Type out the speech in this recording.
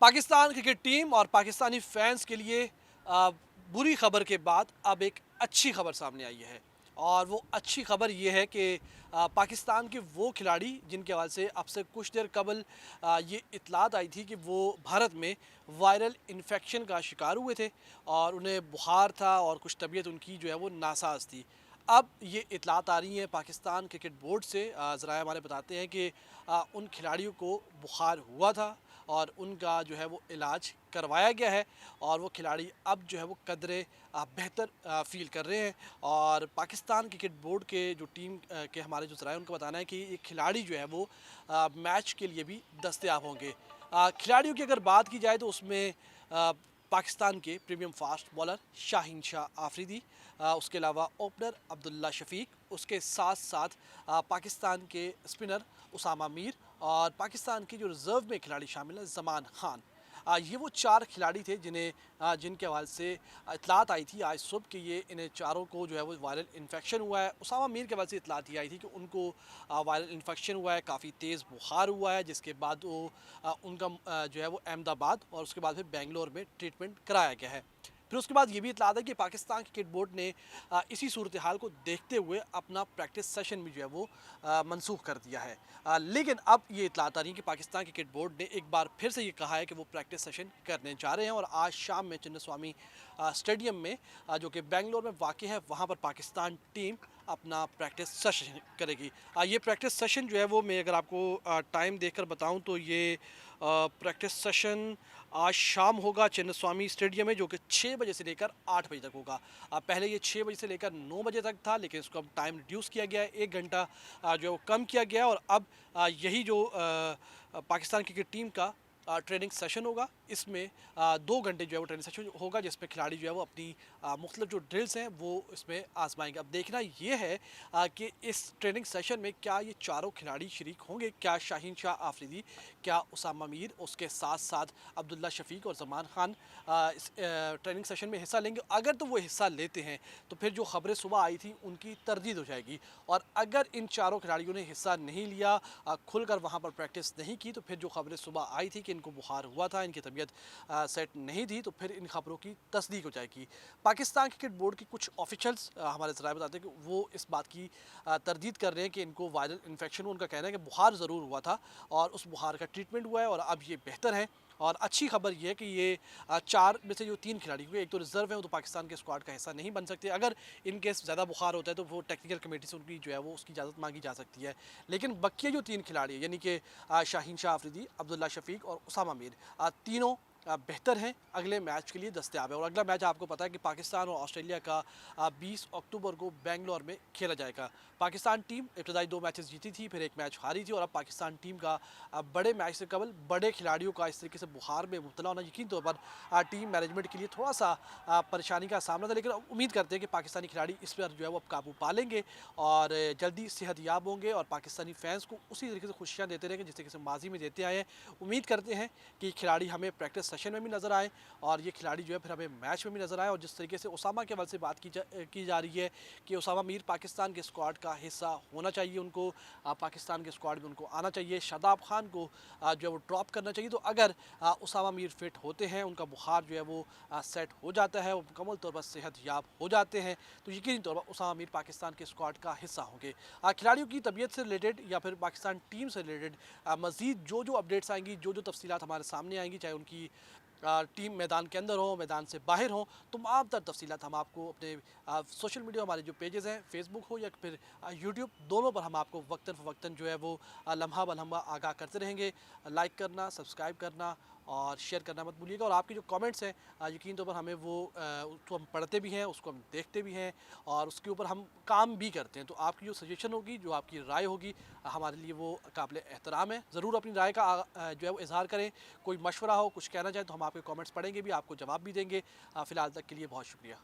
Pakistan cricket team और Pakistani fans के लिए अ, बुरी खबर के बाद अब एक अच्छी खबर सामने आई है। और वो अच्छी खबर ये है कि पाकिस्तान के वो खिलाड़ी जिनके हवाले से अब से कुछ देर कबल ये इतलात आई थी कि वो भारत में वायरल इन्फेक्शन का शिकार हुए थे और उन्हें बुखार था और कुछ तबीयत उनकी जो है वो नासाज थी। अब ये इतलात आ रही हैं पाकिस्तान क्रिकेट बोर्ड से। ज़राए हमारे बताते हैं कि उन खिलाड़ियों को बुखार हुआ था और उनका जो है वो इलाज करवाया गया है और वो खिलाड़ी अब जो है वो कदरे बेहतर फ़ील कर रहे हैं। और पाकिस्तान क्रिकेट बोर्ड के जो टीम के हमारे जो ज़राए उनका बताना है कि ये खिलाड़ी जो है वो मैच के लिए भी दस्तयाब होंगे। खिलाड़ियों की अगर बात की जाए तो उसमें पाकिस्तान के premium fast bowler Shaheen Shah Afridi, उसके अलावा ओपनर अब्दुल्ला शफीक, उसके साथ साथ पाकिस्तान के स्पिनर उसामा मीर और पाकिस्तान के जो रिज़र्व में खिलाड़ी शामिल हैं जमान खान। ये वो चार खिलाड़ी थे जिनके हवाले से इतलात आई थी आज सुबह कि ये इन्हें चारों को जो है वो वायरल इन्फेक्शन हुआ है। उसामा मीर के हवाले से इतलात ये आई थी कि उनको वायरल इन्फेक्शन हुआ है, काफ़ी तेज़ बुखार हुआ है, जिसके बाद वो उनका जो है वो अहमदाबाद और उसके बाद फिर बेंगलोर में ट्रीटमेंट कराया गया है। फिर उसके बाद ये भी इतलात है कि पाकिस्तान क्रिकेट बोर्ड ने इसी सूरत हाल को देखते हुए अपना प्रैक्टिस सेशन भी जो है वो मनसूख कर दिया है। लेकिन अब ये इतलात आ रही है कि पाकिस्तान क्रिकेट बोर्ड ने एक बार फिर से ये कहा है कि वो प्रैक्टिस सेशन करने जा रहे हैं और आज शाम में चिन्नास्वामी स्टेडियम में जो कि बेंगलोर में वाक़ है, वहाँ पर पाकिस्तान टीम अपना प्रैक्टिस सेशन करेगी। ये प्रैक्टिस सेशन जो है वो मैं अगर आपको टाइम देखकर बताऊं तो ये प्रैक्टिस सेशन आज शाम होगा चिन्नास्वामी स्टेडियम में, जो कि 6 बजे से लेकर 8 बजे तक होगा। पहले ये 6 बजे से लेकर 9 बजे तक था, लेकिन इसको अब टाइम रिड्यूस किया गया है, 1 घंटा जो है वो कम किया गया है। और अब यही जो पाकिस्तान क्रिकेट टीम का ट्रेनिंग सेशन होगा, इसमें 2 घंटे जो है वो ट्रेनिंग सेशन होगा, जिसमें खिलाड़ी जो है वो अपनी मुख्तलिफ जो ड्रिल्स हैं वो इसमें आजमाएंगे। अब देखना ये है कि इस ट्रेनिंग सेशन में क्या ये चारों खिलाड़ी शरीक होंगे, क्या शाहीन शाह आफरीदी, क्या उसामा मीर, उसके साथ साथ अब्दुल्ला शफीक और जमान खान इस ट्रेनिंग सेशन में हिस्सा लेंगे। अगर तो वो हिस्सा लेते हैं तो फिर जो खबरें सुबह आई थी उनकी तरदीद हो जाएगी। और अगर इन चारों खिलाड़ियों ने हिस्सा नहीं लिया, खुलकर वहाँ पर प्रैक्टिस नहीं की, तो फिर जो खबरें सुबह आई थी कि इनको बुखार हुआ था, इनकी तबीयत सेट नहीं थी, तो फिर इन खबरों की तस्दीक हो जाएगी। पाकिस्तान क्रिकेट बोर्ड के कुछ ऑफिशियल्स हमारे ज़राए बताते हैं कि वो इस बात की तरदीद कर रहे हैं कि इनको वायरल इन्फेक्शन हुआ। उनका कहना है कि बुखार ज़रूर हुआ था और उस बुखार का ट्रीटमेंट हुआ है और अब ये बेहतर है। और अच्छी खबर ये है कि ये 4 में से जो 3 खिलाड़ी हुए, एक तो रिजर्व है, वो तो पाकिस्तान के स्क्वाड का हिस्सा नहीं बन सकते। अगर इन केस ज़्यादा बुखार होता है तो वो टेक्निकल कमेटी से उनकी जो है वो उसकी इजाज़त मांगी जा सकती है। लेकिन बकिया जो 3 खिलाड़ी हैं, यानी कि शाहीन शाह आफरीदी, अब्दुल्ला शफीक और उसामा मीर, तीनों बेहतर हैं, अगले मैच के लिए दस्तयाब है। और अगला मैच आपको पता है कि पाकिस्तान और ऑस्ट्रेलिया का 20 अक्टूबर को बेंगलोर में खेला जाएगा। पाकिस्तान टीम इब्तदाई 2 मैचेस जीती थी, फिर 1 मैच हारी थी और अब पाकिस्तान टीम का बड़े मैच से कबल बड़े खिलाड़ियों का इस तरीके से बुखार में मुब्तला होना यकीन तौर पर टीम मैनेजमेंट के लिए थोड़ा सा परेशानी का सामना था। लेकिन उम्मीद करते हैं कि पाकिस्तानी खिलाड़ी इस पर जो है वो अब काबू पा लेंगे और जल्दी सेहतयाब होंगे और पाकिस्तानी फैंस को उसी तरीके से खुशियाँ देते रहेंगे जिस तरीके से माजी में देते आए हैं। उम्मीद करते हैं कि खिलाड़ी हमें प्रैक्टिस सेशन में भी नज़र आए और ये खिलाड़ी जो है फिर हमें मैच में भी नज़र आए। और जिस तरीके से उसामा के हवाले से बात की जा रही है कि उसामा मीर पाकिस्तान के स्क्वाड का हिस्सा होना चाहिए, उनको पाकिस्तान के स्क्वाड में उनको आना चाहिए। शादाब खान को जो है वो ड्रॉप करना चाहिए। तो अगर उसामा मीर फिट होते हैं, उनका बुखार जो है वो सेट हो जाता है, वो मुकम्मल तौर पर सेहतयाब हो जाते हैं, तो यकीनी तौर पर उसामा मीर पाकिस्तान के स्क्वाड का हिस्सा होंगे। खिलाड़ियों की तबीयत से रिलेटेड या फिर पाकिस्तान टीम से रिलेटेड मज़ीद जो जो अपडेट्स आएंगी, जो जो तफसीलात हमारे सामने आएंगी, चाहे उनकी टीम मैदान के अंदर हो, मैदान से बाहर हो, तमाम तर तफसीलात हम आपको अपने सोशल मीडिया, हमारे जो पेजेस हैं, फेसबुक हो या फिर यूट्यूब, दोनों पर हम आपको वक्तन फ़वक्तन जो है वो लम्हा ब लम्हा आगाह करते रहेंगे। लाइक करना, सब्सक्राइब करना और शेयर करना मत भूलिएगा। और आपके जो कमेंट्स हैं यकीन तौर पर हमें वो उसको हम पढ़ते भी हैं, उसको हम देखते भी हैं और उसके ऊपर हम काम भी करते हैं। तो आपकी जो सजेशन होगी, जो आपकी राय होगी, हमारे लिए वो काबिल एहतराम है। ज़रूर अपनी राय का जो है वो इज़हार करें। कोई मशवरा हो, कुछ कहना चाहें तो हम आपके कमेंट्स पढ़ेंगे भी, आपको जवाब भी देंगे। फ़िलहाल तक के लिए बहुत शुक्रिया।